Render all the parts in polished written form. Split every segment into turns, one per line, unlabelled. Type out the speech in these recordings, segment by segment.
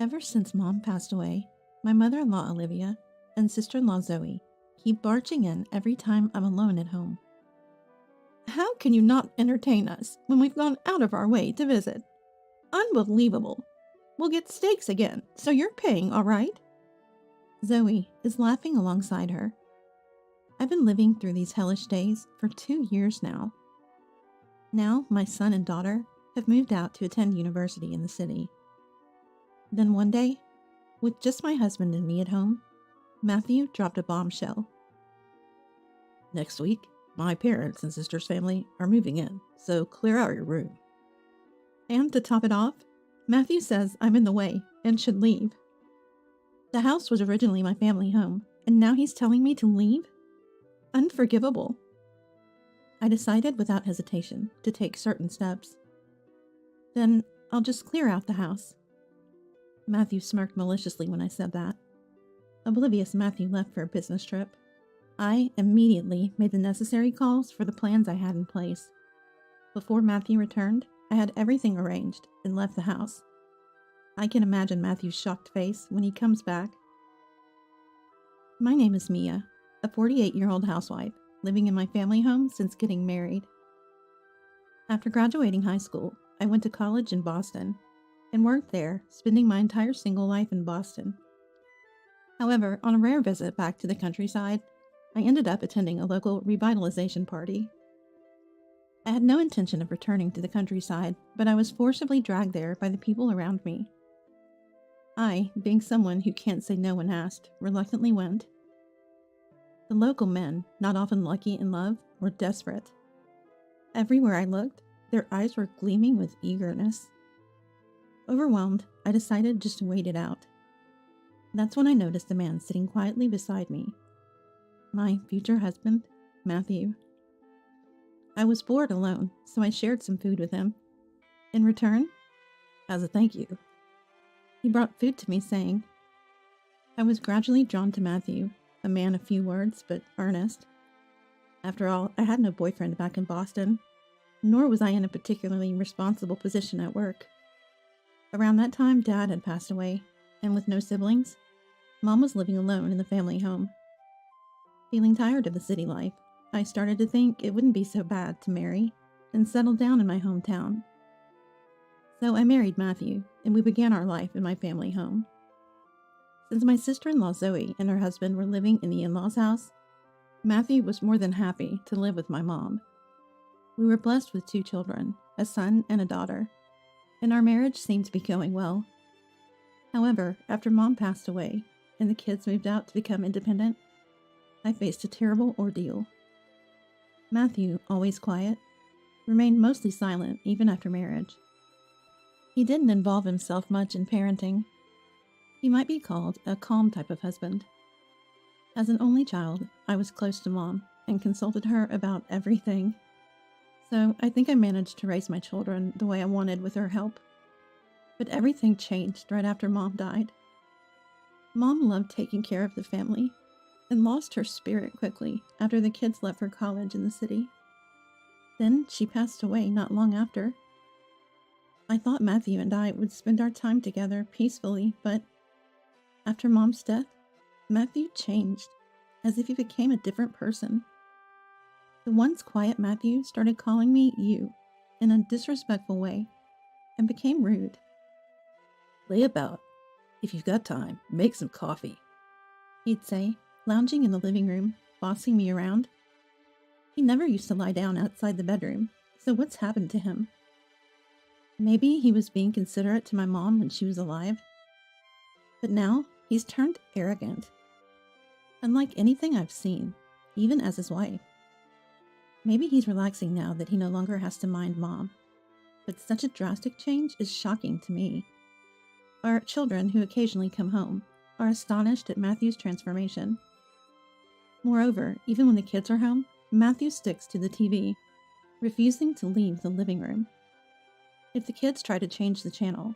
Ever since Mom passed away, my mother-in-law Olivia and sister-in-law Zoe keep barging in every time I'm alone at home. How can you not entertain us when we've gone out of our way to visit? Unbelievable. We'll get steaks again, so you're paying, all right? Zoe is laughing alongside her. I've been living through these hellish days for 2 years now. Now my son and daughter have moved out to attend university in the city. Then one day, with just my husband and me at home, Matthew dropped a bombshell. Next week, my parents and sister's family are moving in, so clear out your room. And to top it off, Matthew says I'm in the way and should leave. The house was originally my family home, and now he's telling me to leave? Unforgivable. I decided without hesitation to take certain steps. Then I'll just clear out the house. Matthew smirked maliciously when I said that. Oblivious Matthew left for a business trip. I immediately made the necessary calls for the plans I had in place. Before Matthew returned, I had everything arranged and left the house. I can imagine Matthew's shocked face when he comes back. My name is Mia, a 48-year-old housewife living in my family home since getting married. After graduating high school, I went to college in Boston and worked there, spending my entire single life in Boston. However, on a rare visit back to the countryside, I ended up attending a local revitalization party. I had no intention of returning to the countryside, but I was forcibly dragged there by the people around me. I, being someone who can't say no when asked, reluctantly went. The local men, not often lucky in love, were desperate. Everywhere I looked, their eyes were gleaming with eagerness. Overwhelmed, I decided just to wait it out. That's when I noticed a man sitting quietly beside me. My future husband, Matthew. I was bored alone, so I shared some food with him. In return, as a thank you, he brought food to me, saying, I was gradually drawn to Matthew, a man of few words, but earnest. After all, I had no boyfriend back in Boston, nor was I in a particularly responsible position at work. Around that time, Dad had passed away, and with no siblings, Mom was living alone in the family home. Feeling tired of the city life, I started to think it wouldn't be so bad to marry and settle down in my hometown. So I married Matthew, and we began our life in my family home. Since my sister-in-law Zoe and her husband were living in the in-laws' house, Matthew was more than happy to live with my mom. We were blessed with 2 children, a son and a daughter, and our marriage seemed to be going well. However, after Mom passed away and the kids moved out to become independent, I faced a terrible ordeal. Matthew, always quiet, remained mostly silent even after marriage. He didn't involve himself much in parenting. He might be called a calm type of husband. As an only child, I was close to Mom and consulted her about everything. So I think I managed to raise my children the way I wanted with her help. But everything changed right after Mom died. Mom loved taking care of the family and lost her spirit quickly after the kids left for college in the city. Then she passed away not long after. I thought Matthew and I would spend our time together peacefully, but after Mom's death, Matthew changed, as if he became a different person. The once quiet Matthew started calling me you in a disrespectful way and became rude. Lay about. If you've got time, make some coffee, he'd say, lounging in the living room, bossing me around. He never used to lie down outside the bedroom, so what's happened to him? Maybe he was being considerate to my mom when she was alive. But now, he's turned arrogant. Unlike anything I've seen, even as his wife. Maybe he's relaxing now that he no longer has to mind Mom. But such a drastic change is shocking to me. Our children, who occasionally come home, are astonished at Matthew's transformation. Moreover, even when the kids are home, Matthew sticks to the TV, refusing to leave the living room. If the kids try to change the channel,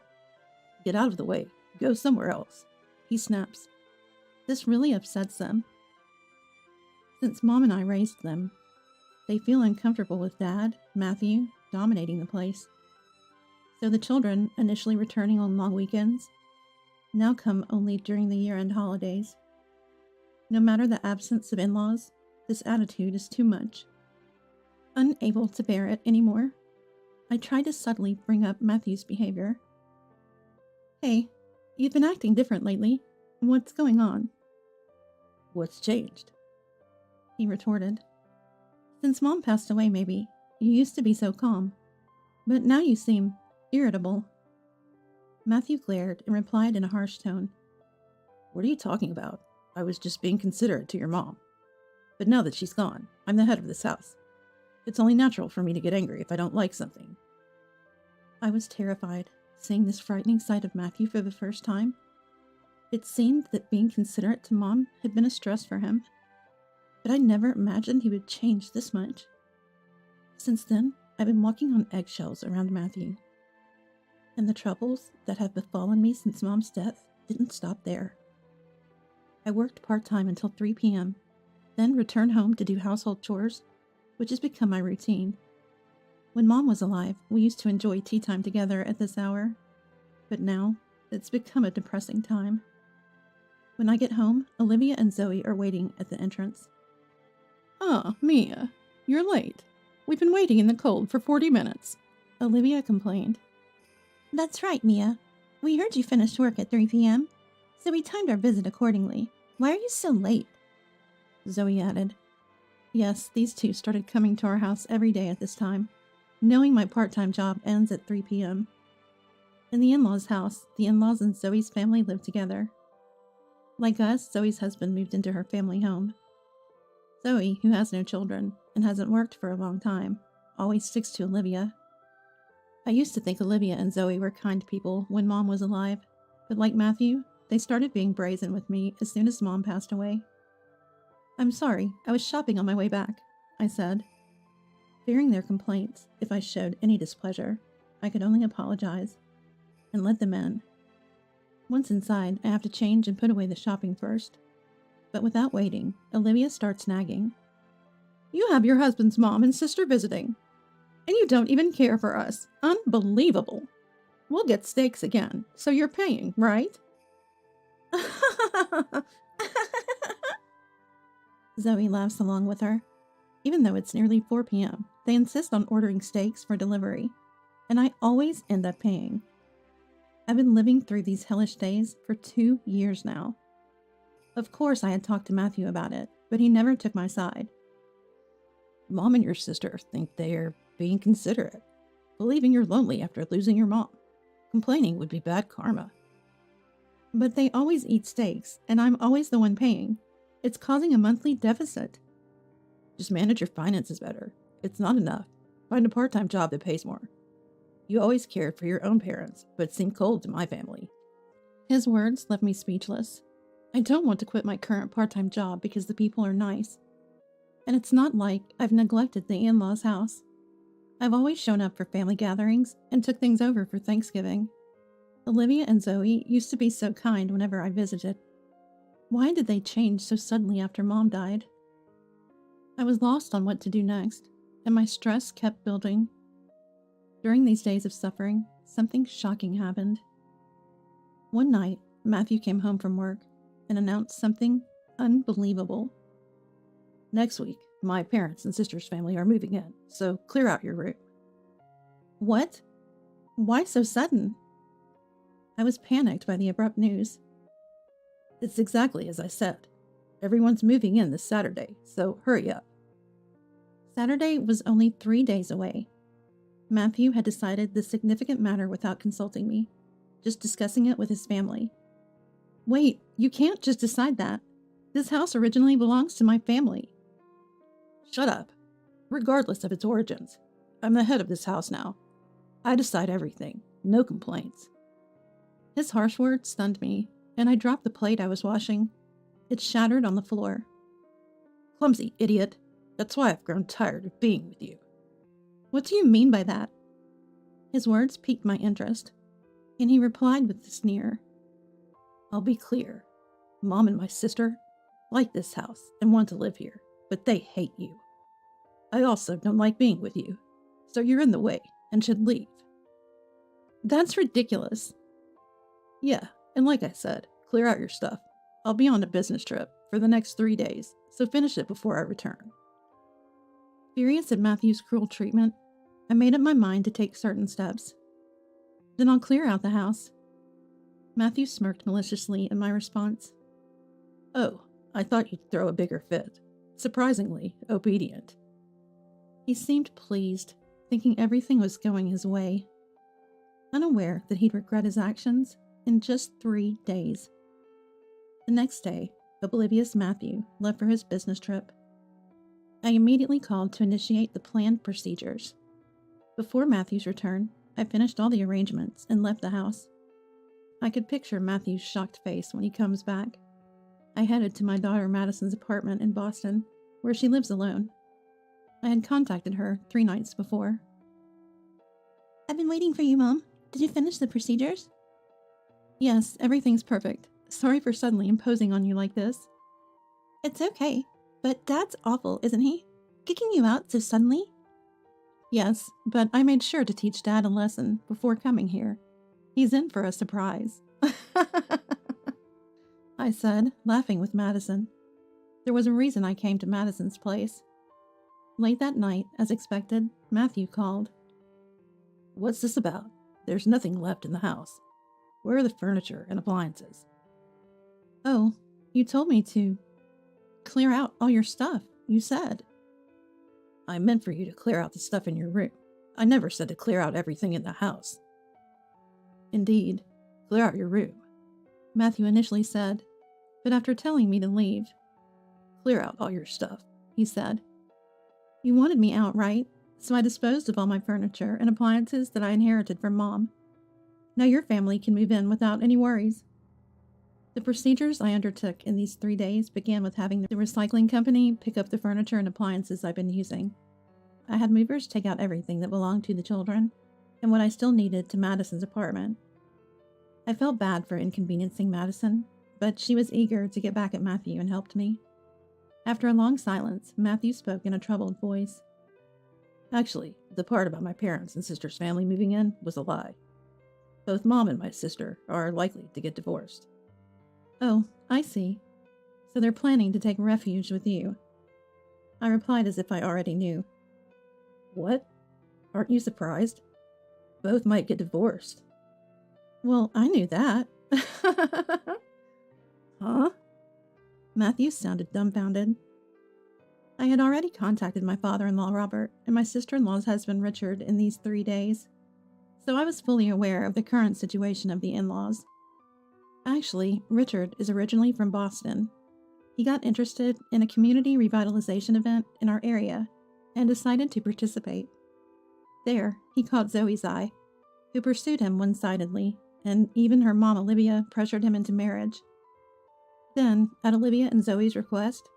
get out of the way, go somewhere else, he snaps. This really upsets them. Since Mom and I raised them, they feel uncomfortable with Dad, Matthew, dominating the place. So the children, initially returning on long weekends, now come only during the year-end holidays. No matter the absence of in-laws, this attitude is too much. Unable to bear it anymore, I try to subtly bring up Matthew's behavior. Hey, you've been acting different lately. What's going on?
What's changed?
He retorted. Since Mom passed away, maybe. You used to be so calm. But now you seem irritable. Matthew glared and replied in a harsh tone.
What are you talking about? I was just being considerate to your mom. But now that she's gone, I'm the head of this house. It's only natural for me to get angry if I don't like something.
I was terrified, seeing this frightening side of Matthew for the first time. It seemed that being considerate to Mom had been a stress for him, but I never imagined he would change this much. Since then, I've been walking on eggshells around Matthew. And the troubles that have befallen me since Mom's death didn't stop there. I worked part-time until 3 p.m., then returned home to do household chores, which has become my routine. When Mom was alive, we used to enjoy tea time together at this hour, but now it's become a depressing time. When I get home, Olivia and Zoe are waiting at the entrance.
Mia, you're late. We've been waiting in the cold for 40 minutes,
Olivia complained. That's right, Mia. We heard you finished work at 3 p.m., so we timed our visit accordingly. Why are you so late? Zoe added. Yes, these two started coming to our house every day at this time, knowing my part-time job ends at 3 p.m. In the in-laws' house, the in-laws and Zoe's family live together. Like us, Zoe's husband moved into her family home. Zoe, who has no children and hasn't worked for a long time, always sticks to Olivia. I used to think Olivia and Zoe were kind people when Mom was alive, but like Matthew, they started being brazen with me as soon as Mom passed away. I'm sorry, I was shopping on my way back, I said. Fearing their complaints, if I showed any displeasure, I could only apologize and let them in. Once inside, I have to change and put away the shopping first. But without waiting, Olivia starts nagging.
You have your husband's mom and sister visiting, and you don't even care for us. Unbelievable. We'll get steaks again, so you're paying, right?
Zoe laughs along with her. Even though it's nearly 4 p.m., they insist on ordering steaks for delivery, and I always end up paying. I've been living through these hellish days for 2 years now. Of course, I had talked to Matthew about it, but he never took my side.
Mom and your sister think they're being considerate, believing you're lonely after losing your mom. Complaining would be bad karma.
But they always eat steaks, and I'm always the one paying. It's causing a monthly deficit.
Just manage your finances better. It's not enough. Find a part-time job that pays more. You always cared for your own parents, but seemed cold to my family.
His words left me speechless. I don't want to quit my current part-time job because the people are nice. And it's not like I've neglected the in-laws' house. I've always shown up for family gatherings and took things over for Thanksgiving. Olivia and Zoe used to be so kind whenever I visited. Why did they change so suddenly after Mom died? I was lost on what to do next, and my stress kept building. During these days of suffering, something shocking happened. One night, Matthew came home from work and announced something unbelievable.
Next week, my parents and sister's family are moving in, so clear out your room.
What? Why so sudden? I was panicked by the abrupt news.
It's exactly as I said. Everyone's moving in this Saturday, so hurry up.
Saturday was only 3 days away. Matthew had decided this significant matter without consulting me, just discussing it with his family. Wait, you can't just decide that. This house originally belongs to my family.
Shut up. Regardless of its origins, I'm the head of this house now. I decide everything. No complaints.
His harsh words stunned me, and I dropped the plate I was washing. It shattered on the floor.
Clumsy idiot. That's why I've grown tired of being with you.
What do you mean by that? His words piqued my interest, and he replied with a sneer.
I'll be clear. Mom and my sister like this house and want to live here, but they hate you. I also don't like being with you, so you're in the way and should leave.
That's ridiculous.
Yeah, And like I said, clear out your stuff. I'll be on a business trip for the next 3 days, so finish it before I return.
Furious at Matthew's cruel treatment, I made up my mind to take certain steps. Then I'll clear out the house. Matthew smirked maliciously at my response.
Oh, I thought you'd throw a bigger fit. Surprisingly obedient.
He seemed pleased, thinking everything was going his way, unaware that he'd regret his actions in just 3 days. The next day, oblivious Matthew left for his business trip. I immediately called to initiate the planned procedures. Before Matthew's return, I finished all the arrangements and left the house. I could picture Matthew's shocked face when he comes back. I headed to my daughter Madison's apartment in Boston, where she lives alone. I had contacted her 3 nights before.
I've been waiting for you, Mom. Did you finish the procedures?
Yes, everything's perfect. Sorry for suddenly imposing on you like this.
It's okay, but Dad's awful, isn't he? Kicking you out so suddenly?
Yes, but I made sure to teach Dad a lesson before coming here. He's in for a surprise. I said, laughing with Madison. There was a reason I came to Madison's place. Late that night, as expected, Matthew called.
What's this about? There's nothing left in the house. Where are the furniture and appliances?
Oh, you told me to clear out all your stuff, you said.
I meant for you to clear out the stuff in your room. I never said to clear out everything in the house.
Indeed,
clear out your room,
Matthew initially said, but after telling me to leave,
clear out all your stuff,
he said. You wanted me out, right? So I disposed of all my furniture and appliances that I inherited from Mom. Now your family can move in without any worries. The procedures I undertook in these 3 days began with having the recycling company pick up the furniture and appliances I've been using. I had movers take out everything that belonged to the children, and what I still needed to Madison's apartment. I felt bad for inconveniencing Madison, but she was eager to get back at Matthew and helped me. After a long silence, Matthew spoke in a troubled voice.
Actually, the part about my parents and sister's family moving in was a lie. Both Mom and my sister are likely to get divorced.
Oh, I see. So they're planning to take refuge with you. I replied as if I already knew.
What? Aren't you surprised? Both might get divorced.
Well, I knew that.
Huh?
Matthew sounded dumbfounded. I had already contacted my father-in-law, Robert, and my sister-in-law's husband, Richard, in these 3 days, so I was fully aware of the current situation of the in-laws. Actually, Richard is originally from Boston. He got interested in a community revitalization event in our area and decided to participate. There, he caught Zoe's eye, who pursued him one-sidedly, and even her mom, Olivia, pressured him into marriage. Then, at Olivia and Zoe's request,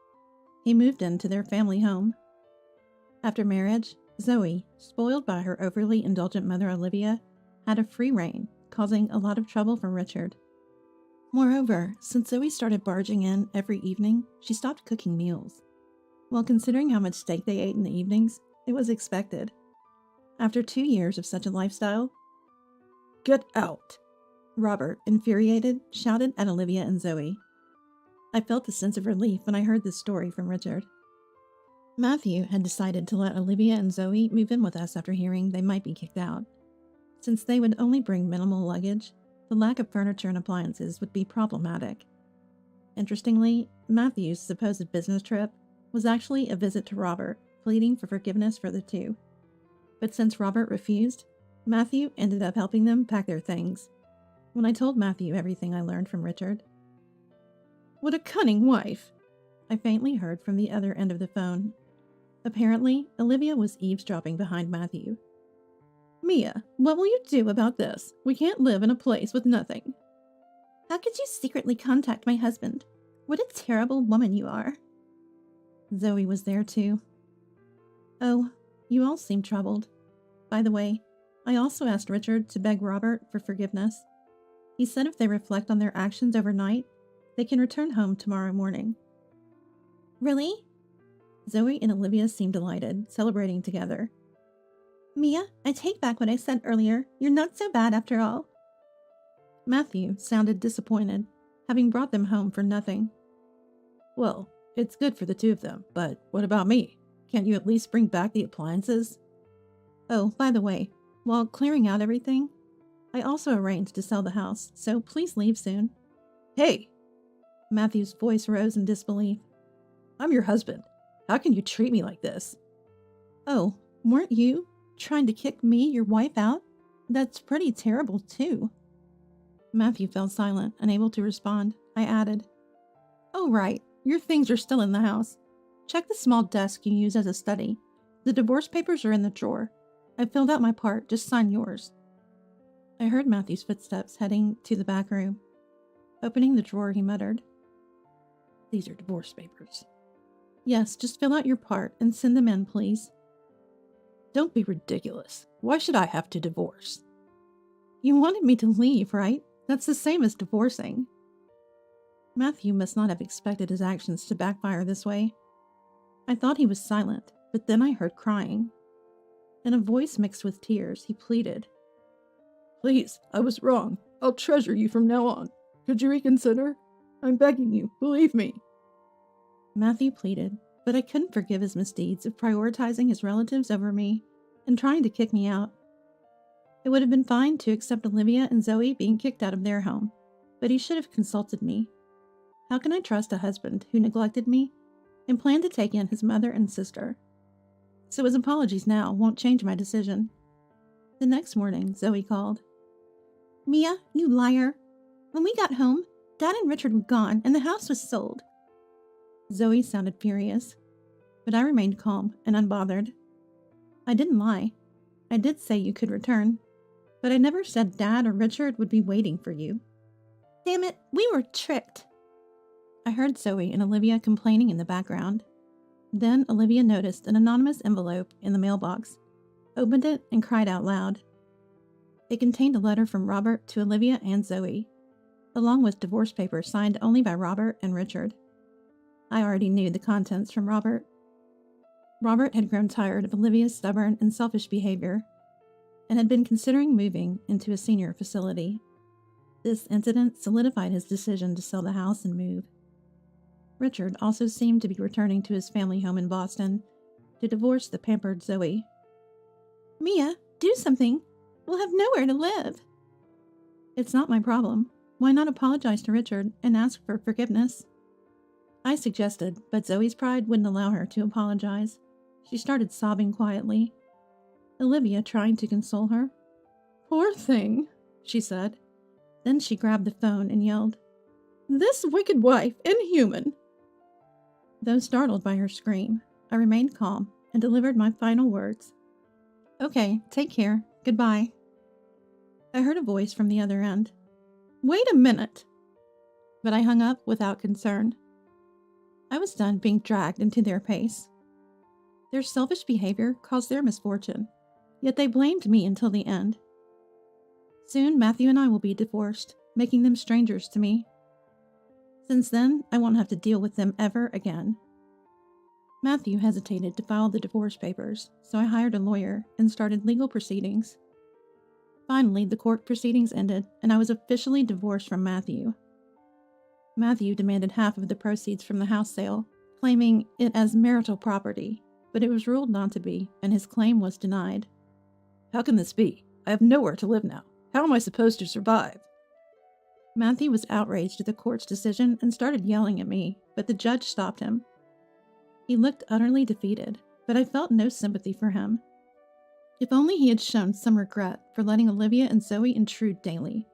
he moved into their family home. After marriage, Zoe, spoiled by her overly indulgent mother Olivia, had a free reign, causing a lot of trouble for Richard. Moreover, since Zoe started barging in every evening, she stopped cooking meals. Well, considering how much steak they ate in the evenings, it was expected. After 2 years of such a lifestyle,
Get out!
Robert, infuriated, shouted at Olivia and Zoe. I felt a sense of relief when I heard this story from Richard. Matthew had decided to let Olivia and Zoe move in with us after hearing they might be kicked out. Since they would only bring minimal luggage, the lack of furniture and appliances would be problematic. Interestingly, Matthew's supposed business trip was actually a visit to Robert, pleading for forgiveness for the two. But since Robert refused, Matthew ended up helping them pack their things. When I told Matthew everything I learned from Richard,
"What a cunning wife!"
I faintly heard from the other end of the phone. Apparently, Olivia was eavesdropping behind Matthew.
"Mia, what will you do about this? We can't live in a place with nothing."
How could you secretly contact my husband? What a terrible woman you are.
Zoe was there too. Oh, you all seem troubled. By the way, I also asked Richard to beg Robert for forgiveness. He said if they reflect on their actions overnight, they can return home tomorrow morning.
Really?
Zoe and Olivia seemed delighted, celebrating together.
Mia, I take back what I said earlier. You're not so bad after all.
Matthew sounded disappointed, having brought them home for nothing.
Well, it's good for the two of them, but what about me? Can't you at least bring back the appliances?
Oh, by the way, while clearing out everything, I also arranged to sell the house, so please leave soon.
Hey!
Matthew's voice rose in disbelief.
I'm your husband. How can you treat me like this?
Oh, weren't you trying to kick me, your wife, out? That's pretty terrible, too. Matthew fell silent, unable to respond. I added, Oh, right. Your things are still in the house. Check the small desk you use as a study. The divorce papers are in the drawer. I filled out my part. Just sign yours. I heard Matthew's footsteps heading to the back room. Opening the drawer, he muttered,
These are divorce papers.
Yes, just fill out your part and send them in, please.
Don't be ridiculous. Why should I have to divorce?
You wanted me to leave, right? That's the same as divorcing. Matthew must not have expected his actions to backfire this way. I thought he was silent, but then I heard crying. In a voice mixed with tears, he pleaded,
Please, I was wrong. I'll treasure you from now on. Could you reconsider? I'm begging you, believe me.
Matthew pleaded, but I couldn't forgive his misdeeds of prioritizing his relatives over me and trying to kick me out. It would have been fine to accept Olivia and Zoe being kicked out of their home, but he should have consulted me. How can I trust a husband who neglected me and planned to take in his mother and sister? So his apologies now won't change my decision. The next morning, Zoe called. Mia, you liar. When we got home, Dad and Richard were gone and the house was sold. Zoe sounded furious, but I remained calm and unbothered. I didn't lie. I did say you could return, but I never said Dad or Richard would be waiting for you. Damn it, we were tricked. I heard Zoe and Olivia complaining in the background. Then Olivia noticed an anonymous envelope in the mailbox, opened it, and cried out loud. It contained a letter from Robert to Olivia and Zoe, along with divorce papers signed only by Robert and Richard. I already knew the contents from Robert. Robert had grown tired of Olivia's stubborn and selfish behavior and had been considering moving into a senior facility. This incident solidified his decision to sell the house and move. Richard also seemed to be returning to his family home in Boston to divorce the pampered Zoe. Mia, do something. We'll have nowhere to live. It's not my problem. Why not apologize to Richard and ask for forgiveness? I suggested, but Zoe's pride wouldn't allow her to apologize. She started sobbing quietly. Olivia trying to console her. Poor thing, she said. Then she grabbed the phone and yelled, This wicked wife, inhuman! Though startled by her scream, I remained calm and delivered my final words. Okay, take care. Goodbye. I heard a voice from the other end. Wait a minute! But I hung up without concern. I was done being dragged into their pace. Their selfish behavior caused their misfortune, yet they blamed me until the end. Soon Matthew and I will be divorced, making them strangers to me. Since then, I won't have to deal with them ever again. Matthew hesitated to file the divorce papers, so I hired a lawyer and started legal proceedings. Finally, the court proceedings ended, and I was officially divorced from Matthew. Matthew demanded half of the proceeds from the house sale, claiming it as marital property, but it was ruled not to be, and his claim was denied.
How can this be? I have nowhere to live now. How am I supposed to survive?
Matthew was outraged at the court's decision and started yelling at me, but the judge stopped him. He looked utterly defeated, but I felt no sympathy for him. If only he had shown some regret for letting Olivia and Zoe intrude daily.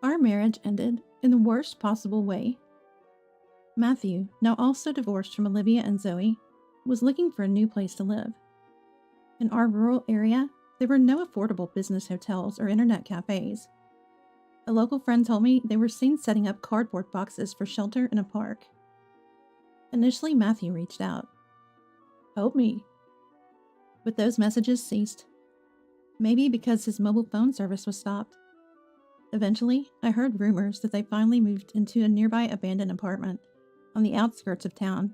Our marriage ended in the worst possible way. Matthew, now also divorced from Olivia and Zoe, was looking for a new place to live. In our rural area, there were no affordable business hotels or internet cafes. A local friend told me they were seen setting up cardboard boxes for shelter in a park. Initially, Matthew reached out. Help me. But those messages ceased. Maybe because his mobile phone service was stopped. Eventually, I heard rumors that they finally moved into a nearby abandoned apartment on the outskirts of town.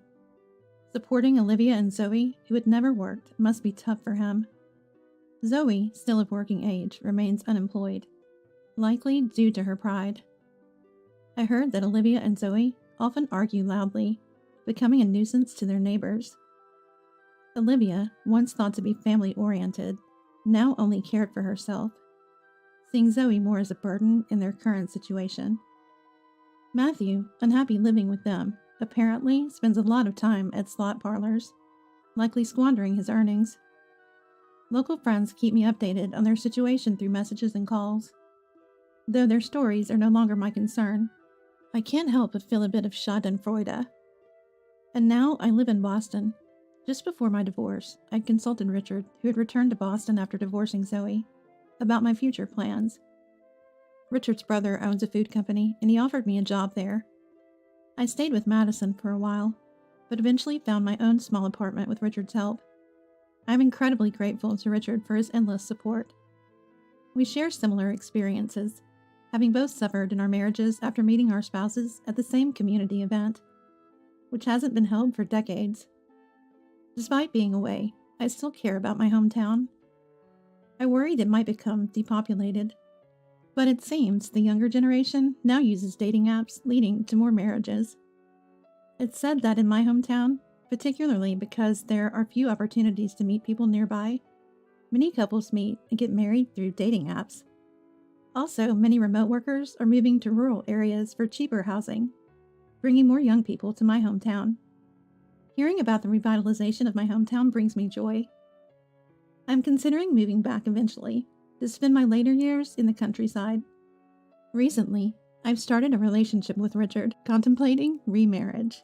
Supporting Olivia and Zoe, who had never worked, must be tough for him. Zoe, still of working age, remains unemployed. likely due to her pride. I heard that Olivia and Zoe often argue loudly, becoming a nuisance to their neighbors. Olivia, once thought to be family-oriented, now only cared for herself, seeing Zoe more as a burden in their current situation. Matthew, unhappy living with them, apparently spends a lot of time at slot parlors, likely squandering his earnings. Local friends keep me updated on their situation through messages and calls. Though their stories are no longer my concern, I can't help but feel a bit of schadenfreude. And now I live in Boston. Just before my divorce, I'd consulted Richard, who had returned to Boston after divorcing Zoe, about my future plans. Richard's brother owns a food company, and he offered me a job there. I stayed with Madison for a while, but eventually found my own small apartment with Richard's help. I'm incredibly grateful to Richard for his endless support. We share similar experiences, having both suffered in our marriages after meeting our spouses at the same community event, which hasn't been held for decades. Despite being away, I still care about my hometown. I worried it might become depopulated, but it seems the younger generation now uses dating apps, leading to more marriages. It's said that in my hometown, particularly because there are few opportunities to meet people nearby, many couples meet and get married through dating apps. Also, many remote workers are moving to rural areas for cheaper housing, bringing more young people to my hometown. Hearing about the revitalization of my hometown brings me joy. I'm considering moving back eventually, to spend my later years in the countryside. Recently, I've started a relationship with Richard, contemplating remarriage.